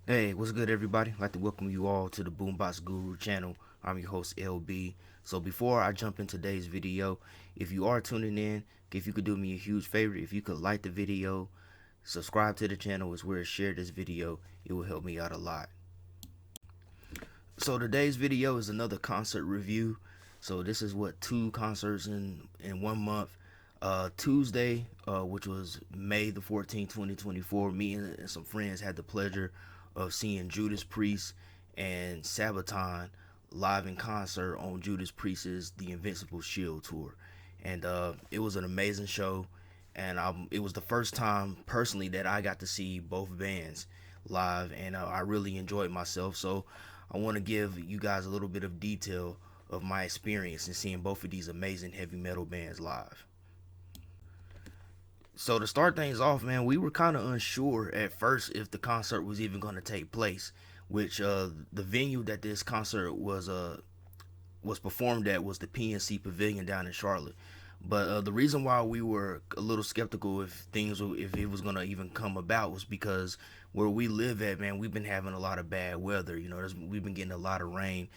Hey, what's good, everybody? I'd like to welcome you all to the Boombox Guru channel. I'm your host, LB. So before I jump in today's video, if you are tuning in, if you could do me a huge favor, if you could like the video, subscribe to the channel as well as share this video, it will help me out a lot. So today's video is another concert review. So this is what, two concerts in 1 month. Tuesday, which was May the 14th, 2024, me and some friends had the pleasure of seeing Judas Priest and Sabaton live in concert on Judas Priest's The Invincible Shield tour. And it was an amazing show. And it was the first time personally that I got to see both bands live, and I really enjoyed myself. So I want to give you guys a little bit of detail of my experience in seeing both of these amazing heavy metal bands live. So to start things off, man, we were kind of unsure at first if the concert was even going to take place, which the venue that this concert was performed at was the PNC Pavilion down in Charlotte. But the reason why we were a little skeptical if it was gonna even come about was because where we live at, man, we've been having a lot of bad weather. We've been getting a lot of rain.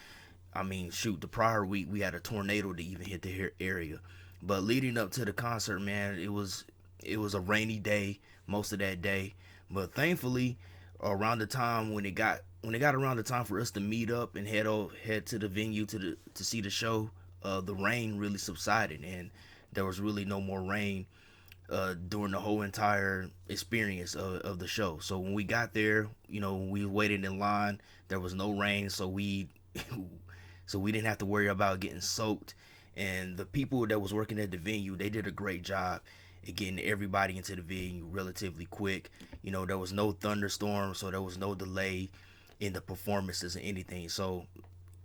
I mean, shoot, the prior week we had a tornado to even hit the area. But leading up to the concert, man, it was a rainy day most of that day. But thankfully, around the time when it got around the time for us to meet up and head to the venue to see the show, the rain really subsided and there was really no more rain during the whole entire experience of the show. So when we got there, we waited in line. There was no rain, so we so we didn't have to worry about getting soaked. And the people that was working at the venue, they did a great job at getting everybody into the venue relatively quick. There was no thunderstorm, so there was no delay in the performances or anything. So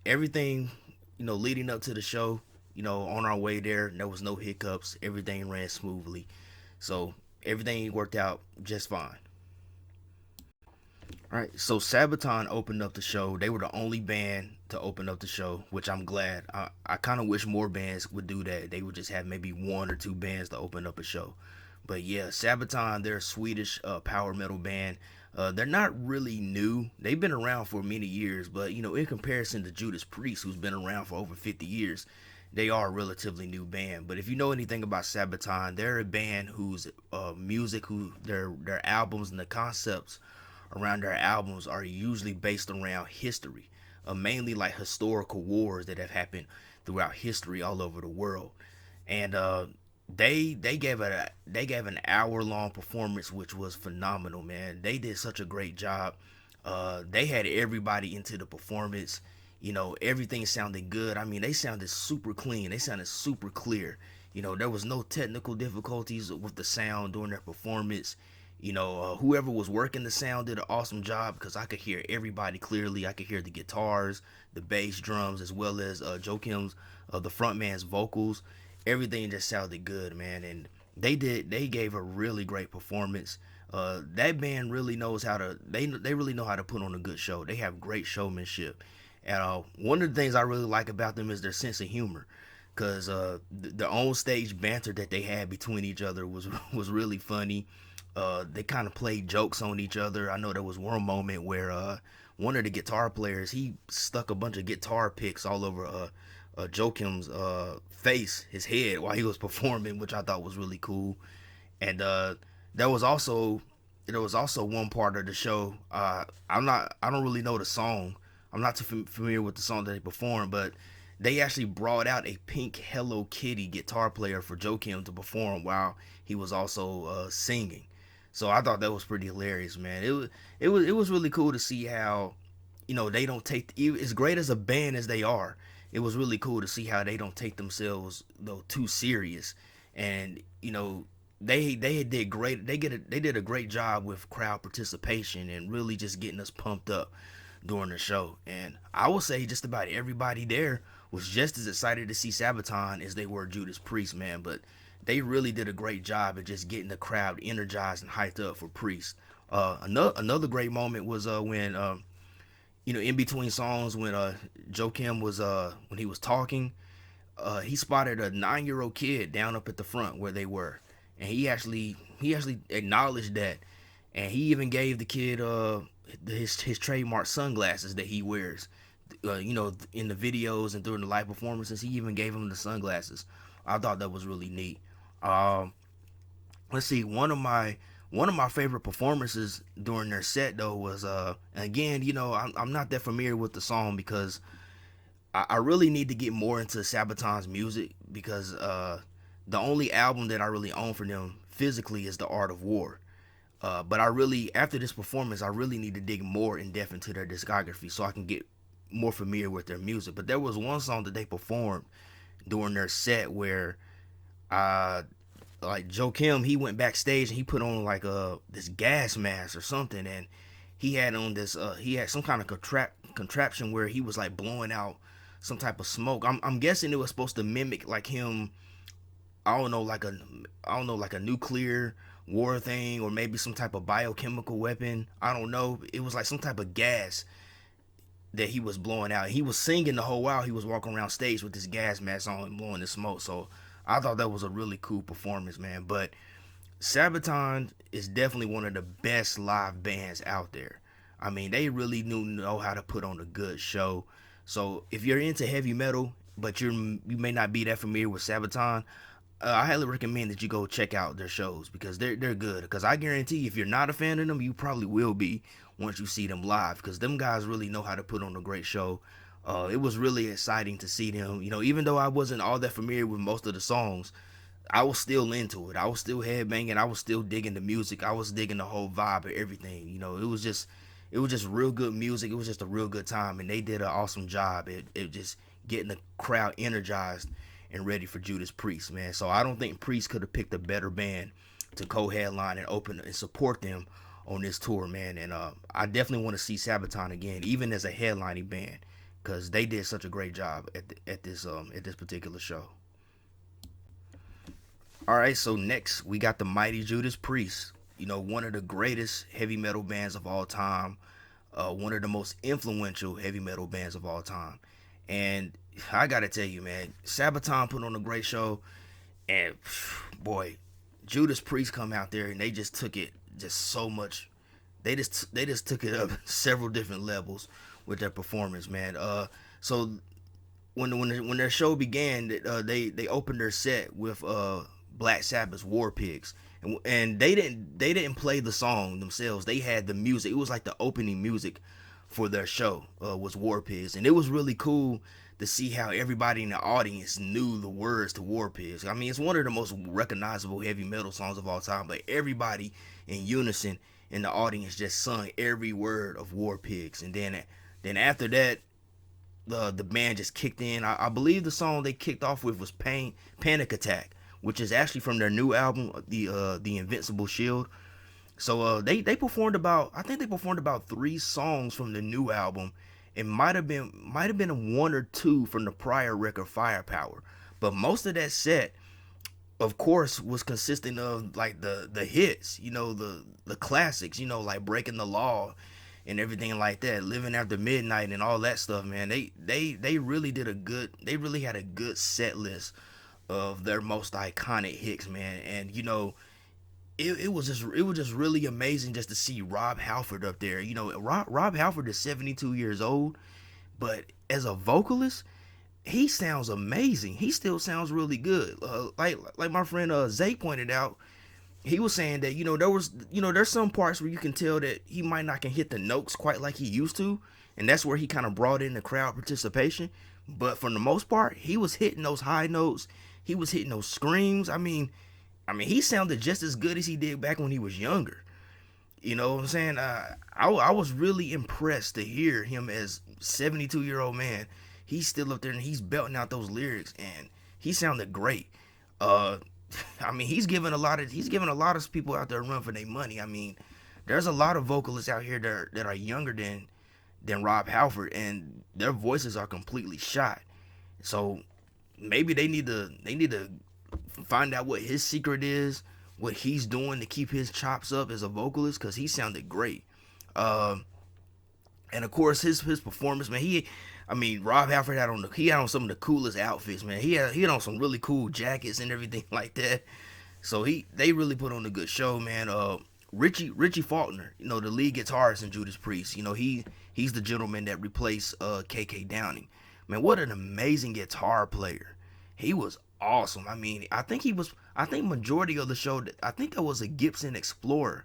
everything, leading up to the show, on our way there was no hiccups. Everything ran smoothly. So everything worked out just fine. All right, so Sabaton opened up the show. They were the only band to open up the show, which I'm glad. I kind of wish more bands would do that. They would just have maybe one or two bands to open up a show. But yeah, Sabaton, they're a Swedish power metal band. They're not really new. They've been around for many years, but in comparison to Judas Priest, who's been around for over 50 years, they are a relatively new band. But if you know anything about Sabaton, they're a band whose music, who their albums and the concepts around their albums are usually based around history, mainly like historical wars that have happened throughout history all over the world. And they gave an hour long performance, which was phenomenal, man. They did such a great job. They had everybody into the performance. Everything sounded good. I mean, they sounded super clean. They sounded super clear. There was no technical difficulties with the sound during their performance. Whoever was working the sound did an awesome job because I could hear everybody clearly. I could hear the guitars, the bass, drums, as well as Joakim's, the frontman's vocals. Everything just sounded good, man, and they gave a really great performance. That band really knows how to they really know how to put on a good show. They have great showmanship, and one of the things I really like about them is their sense of humor, because the on stage banter that they had between each other was really funny. They kind of played jokes on each other. I know there was one moment where one of the guitar players, he stuck a bunch of guitar picks all over Joakim's face, his head, while he was performing, which I thought was really cool. And there was also there was also one part of the show. I don't really know the song. I'm not too familiar with the song that they performed, but they actually brought out a pink Hello Kitty guitar player for Joakim to perform while he was also singing. So I thought that was pretty hilarious, man. It was really cool to see how they don't take, as great as a band as they are. It was really cool to see how they don't take themselves though too serious, and they did great. They did a great job with crowd participation and really just getting us pumped up during the show. And I would say just about everybody there was just as excited to see Sabaton as they were Judas Priest, man. But they really did a great job at just getting the crowd energized and hyped up for Priest. Another great moment was when in between songs when Joakim was when he was talking, he spotted a 9-year old kid down up at the front where they were, and he actually acknowledged that, and he even gave the kid his trademark sunglasses that he wears. In the videos and during the live performances, he even gave him the sunglasses. I thought that was really neat. Um, let's see, one of my favorite performances during their set though was again, I'm not that familiar with the song because I really need to get more into Sabaton's music because the only album that I really own for them physically is The Art of War. But I really, after this performance, I really need to dig more in depth into their discography so I can get more familiar with their music. But there was one song that they performed during their set where, uh, like Joe Kim, he went backstage and he put on like this gas mask or something, and he had some kind of contraption where he was like blowing out some type of smoke. I'm guessing it was supposed to mimic like him. I don't know, like a nuclear war thing, or maybe some type of biochemical weapon. I don't know. It was like some type of gas that he was blowing out. He was singing the whole while he was walking around stage with this gas mask on and blowing the smoke. So I thought that was a really cool performance, man. But Sabaton is definitely one of the best live bands out there. I mean, they really know how to put on a good show. So if you're into heavy metal, but you may not be that familiar with Sabaton, I highly recommend that you go check out their shows because they're good. Because I guarantee if you're not a fan of them, you probably will be once you see them live. Because them guys really know how to put on a great show. It was really exciting to see them. Even though I wasn't all that familiar with most of the songs, I was still into it. I was still headbanging. I was still digging the music. I was digging the whole vibe of everything. It was just real good music. It was just a real good time, and they did an awesome job at just getting the crowd energized and ready for Judas Priest, man. So I don't think Priest could have picked a better band to co-headline and open and support them on this tour, man. And I definitely want to see Sabaton again, even as a headlining band, because they did such a great job at this particular show. All right, so next we got the mighty Judas Priest. One of the greatest heavy metal bands of all time, one of the most influential heavy metal bands of all time. And I gotta tell you, man, Sabaton put on a great show, and boy, Judas Priest come out there and they just took it just so much. They just took it up several different levels with their performance, man. So when their show began, they opened their set with Black Sabbath's War Pigs, and they didn't play the song themselves. They had the music. It was like the opening music for their show was War Pigs, and it was really cool to see how everybody in the audience knew the words to War Pigs. I mean, it's one of the most recognizable heavy metal songs of all time, but everybody in unison in the audience just sung every word of War Pigs. And then after that, the band just kicked in. I believe the song they kicked off with was Panic Attack, which is actually from their new album, the Invincible Shield. So they performed about, I think they performed about 3 songs from the new album. It might have been one or two from the prior record, Firepower. But most of that set, of course, was consisting of like the hits, the classics, like Breaking the Law and everything like that, Living After Midnight and all that stuff, man. They really they really had a good set list of their most iconic hits, man. And it was just really amazing just to see Rob Halford up there. Rob Halford is 72 years old, but as a vocalist, he sounds amazing. He still sounds really good. Like my friend Zay pointed out, he was saying that there's some parts where you can tell that he might not can hit the notes quite like he used to, and that's where he kind of brought in the crowd participation. But for the most part, he was hitting those high notes. He was hitting those screams. I mean, he sounded just as good as he did back when he was younger. You know what I'm saying? I was really impressed to hear him as 72-year-old man. He's still up there and he's belting out those lyrics, and he sounded great. He's giving a lot of people out there a run for their money. I mean, there's a lot of vocalists out here that are younger than Rob Halford, and their voices are completely shot. So maybe they need to find out what his secret is, what he's doing to keep his chops up as a vocalist, because he sounded great. And of course his performance, man. Rob Halford had on some of the coolest outfits, man. He had on some really cool jackets and everything like that. So they really put on a good show, man. Richie Faulkner, the lead guitarist in Judas Priest. He's the gentleman that replaced KK Downing. Man, what an amazing guitar player. He was awesome. I mean, I think majority of the show, I think that was a Gibson Explorer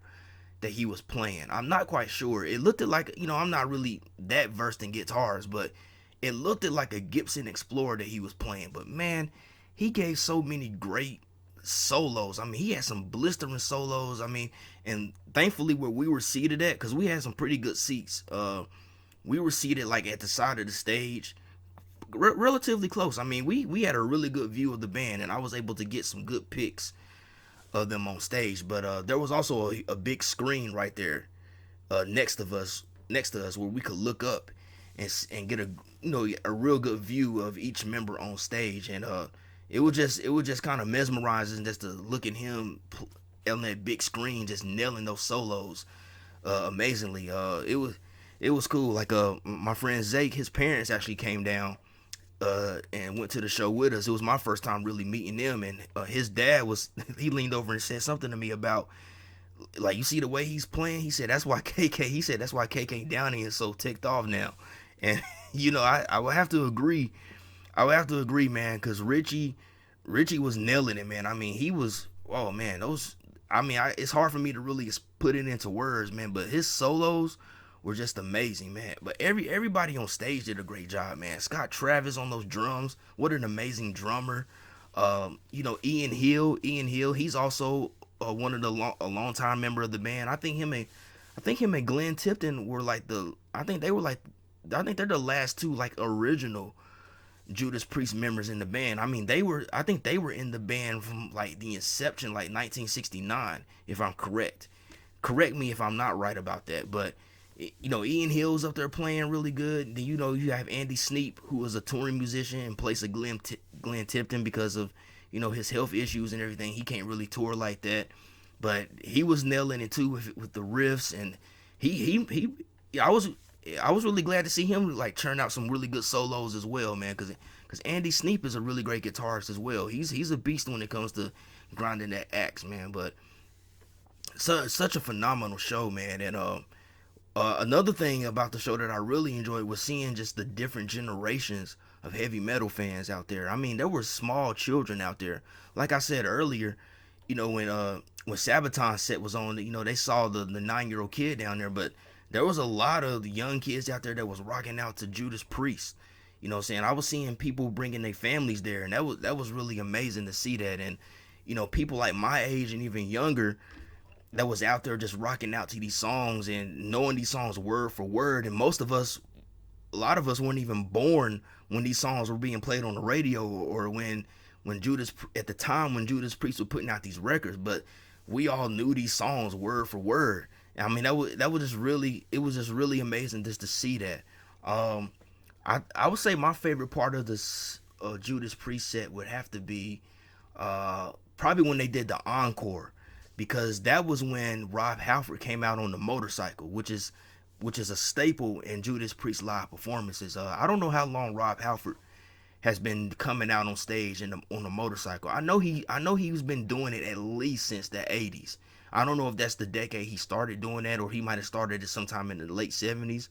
that he was playing. I'm not quite sure. It looked like, I'm not really that versed in guitars, but it looked like a Gibson Explorer that he was playing. But man, he gave so many great solos. I mean, he had some blistering solos. I mean, and thankfully where we were seated at, because we had some pretty good seats. We were seated like at the side of the stage, relatively close. I mean, we had a really good view of the band, and I was able to get some good pics of them on stage. But there was also a big screen right there next to us where we could look up and get a real good view of each member on stage. And it was just kind of mesmerizing just to look at him on that big screen just nailing those solos amazingly. It was cool. Like my friend Zake, his parents actually came down and went to the show with us. It was my first time really meeting them, and his dad he leaned over and said something to me about, like, you see the way he's playing. He said that's why KK Downing is so ticked off now. And I would have to agree. Man, because Richie was nailing it, man. I mean, he was, oh man, it's hard for me to really put it into words, man, but his solos were just amazing, man. But everybody on stage did a great job, man. Scott Travis on those drums, what an amazing drummer. Ian Hill, he's also one of a longtime member of the band. I think him and Glenn Tipton were I think they're the last two like original Judas Priest members in the band. I mean, I think they were in the band from like the inception, like 1969, if I'm correct. Correct me if I'm not right about that, but Ian Hill's up there playing really good. Then you have Andy Sneap, who was a touring musician in place of Glenn Tipton because of his health issues and everything. He can't really tour like that, but he was nailing it too with the riffs. And I was really glad to see him like churn out some really good solos as well, man. Because Andy Sneap is a really great guitarist as well. He's a beast when it comes to grinding that axe, man. But such a phenomenal show, man. And another thing about the show that I really enjoyed was seeing just the different generations of heavy metal fans out there. I mean, there were small children out there. Like I said earlier, when Sabaton set was on, they saw the 9-year-old kid down there, but there was a lot of young kids out there that was rocking out to Judas Priest. You know what I'm saying? I was seeing people bringing their families there, and that was really amazing to see that. And people like my age and even younger that was out there just rocking out to these songs and knowing these songs word for word. And a lot of us weren't even born when these songs were being played on the radio, or when Judas, at the time when Judas Priest were putting out these records, but we all knew these songs word for word. I mean, it was just really amazing just to see that. I would say my favorite part of this Judas Priest set would have to be probably when they did the encore, because that was when Rob Halford came out on the motorcycle, which is a staple in Judas Priest live performances. I don't know how long Rob Halford has been coming out on stage on a motorcycle. I know he's been doing it at least since the 80s. I don't know if that's the decade he started doing that, or he might have started it sometime in the late 70s.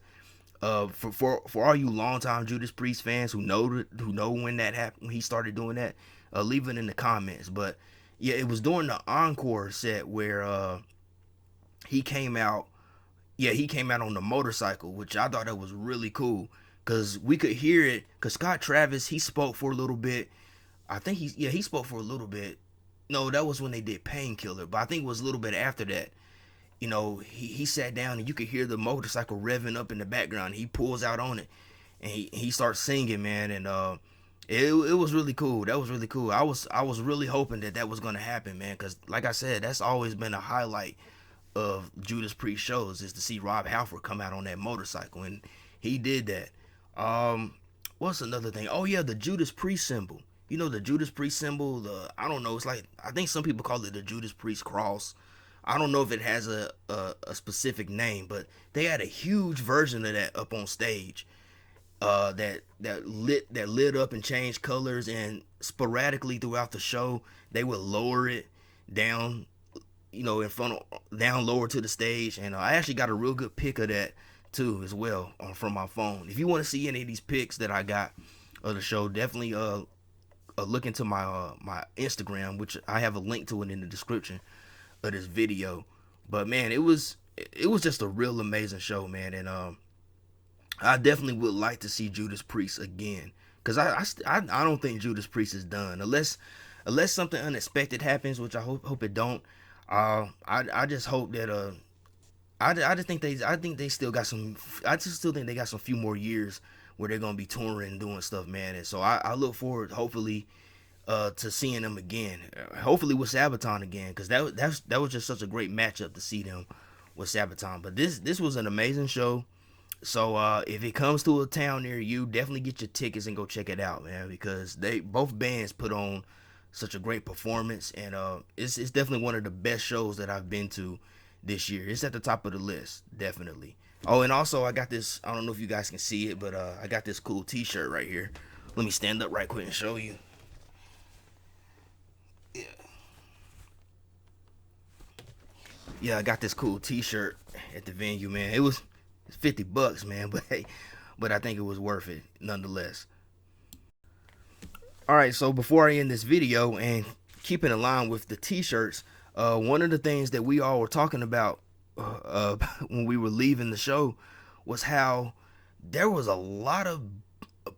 For all you longtime Judas Priest fans who know when that happened, when he started doing that, leave it in the comments. But yeah, it was during the encore set where he came out. Yeah, he came out on the motorcycle, which I thought that was really cool, because we could hear it. Because Scott Travis, he spoke for a little bit. I think he spoke for a little bit. No, that was when they did Painkiller, but I think it was a little bit after that. He sat down and you could hear the motorcycle revving up in the background. He pulls out on it and he starts singing, man. And it was really cool. That was really cool. I was really hoping that was gonna happen, man, because like I said, that's always been a highlight of Judas Priest shows, is to see Rob Halford come out on that motorcycle, and he did that. What's another thing? Oh yeah, the Judas Priest symbol. The Judas Priest symbol, I don't know, it's like, I think some people call it the Judas Priest cross. I don't know if it has a specific name, but they had a huge version of that up on stage. That lit up and changed colors, and sporadically throughout the show they would lower it down in front of, down lower to the stage, and I actually got a real good pic of that too as well from my phone. If you want to see any of these pics that I got of the show, definitely look into my Instagram, which I have a link to it in the description of this video. But man, it was just a real amazing show, man, and I definitely would like to see Judas Priest again, because I don't think Judas Priest is done unless something unexpected happens, which I hope it don't. I just hope that I think they still got some. I just still think they got some few more years where they're gonna be touring and doing stuff, man. And so I look forward, hopefully, to seeing them again. Hopefully with Sabaton again, because that was just such a great matchup to see them with Sabaton. But this was an amazing show. So if it comes to a town near you, definitely get your tickets and go check it out, man, because they both bands put on such a great performance, and it's definitely one of the best shows that I've been to this year. It's at the top of the list, definitely. Oh, and also I got this. I don't know if you guys can see it, but I got this cool T-shirt right here. Let me stand up right quick and show you. Yeah, yeah, I got this cool T-shirt at the venue, man. It's $50, man, but hey, but I think it was worth it nonetheless. All right, so before I end this video and keeping in line with the T-shirts, one of the things that we all were talking about when we were leaving the show was how there was a lot of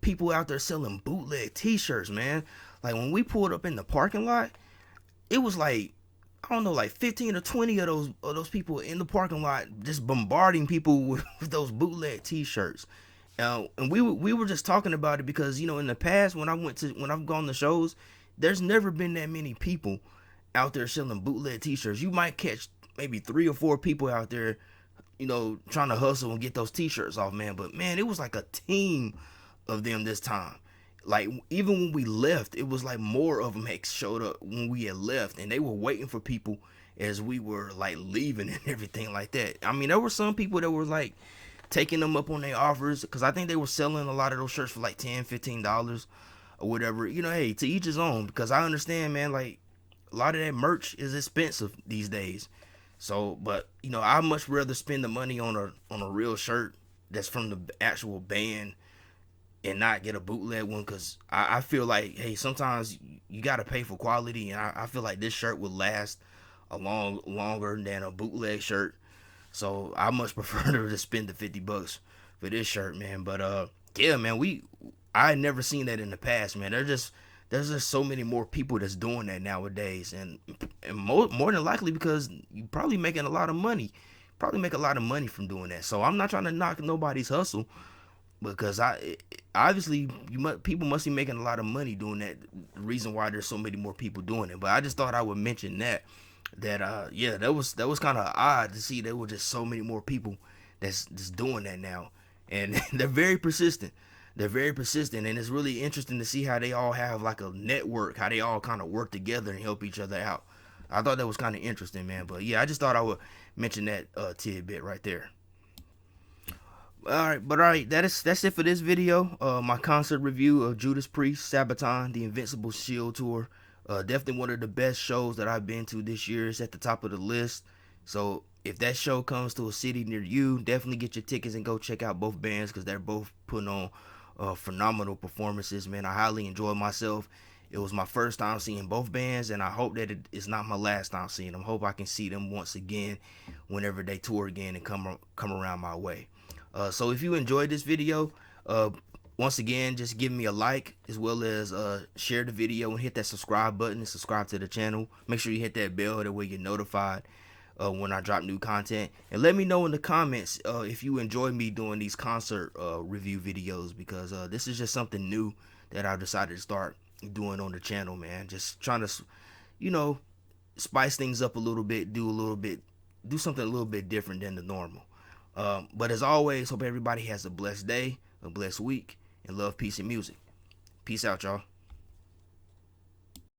people out there selling bootleg T-shirts, man. Like when we pulled up in the parking lot, it was like, I don't know, like 15 or 20 of those people in the parking lot just bombarding people with those bootleg T-shirts. And we were just talking about it because, in the past when I've gone to shows, there's never been that many people out there selling bootleg T-shirts. You might catch maybe 3 or 4 people out there, trying to hustle and get those T-shirts off, man. But man, it was like a team of them this time. Like even when we left, it was like more of them had showed up when we had left, and they were waiting for people as we were like leaving and everything like that. I mean, there were some people that were like taking them up on their offers, because I think they were selling a lot of those shirts for like $10-15 or whatever. Hey, to each his own, because I understand, man, like a lot of that merch is expensive these days. So, but I much rather spend the money on a real shirt that's from the actual band and not get a bootleg one, because I feel like, hey, sometimes you got to pay for quality, and I feel like this shirt would last longer than a bootleg shirt. So I much prefer to spend the $50 for this shirt, man. But yeah, man, I had never seen that in the past, man. There's just so many more people that's doing that nowadays, and more than likely because you probably making a lot of money, make a lot of money from doing that. So I'm not trying to knock nobody's hustle, because obviously people must be making a lot of money doing that. The reason why there's so many more people doing it. But I just thought I would mention that yeah, that was kind of odd to see there were just so many more people that's doing that now, and they're very persistent. And it's really interesting to see how they all have like a network, how they all kind of work together and help each other out. I thought that was kind of interesting, man. But yeah, I just thought I would mention that tidbit right there. All right, that's it for this video. My concert review of Judas Priest, Sabaton, the Invincible Shield tour. Definitely one of the best shows that I've been to this year. It's at the top of the list. So if that show comes to a city near you, definitely get your tickets and go check out both bands, because they're both putting on phenomenal performances, man. I highly enjoyed myself. It was my first time seeing both bands, and I hope that it is not my last time seeing them. Hope I can see them once again whenever they tour again and come around my way. So if you enjoyed this video, once again, just give me a like, as well as share the video and hit that subscribe button and subscribe to the channel. Make sure you hit that bell, that way you're notified when I drop new content. And let me know in the comments if you enjoy me doing these concert review videos, because this is just something new that I've decided to start doing on the channel, man. Just trying to, spice things up a little bit, do something a little bit different than the normal. But as always, hope everybody has a blessed day, a blessed week, and love, peace, and music. Peace out, y'all.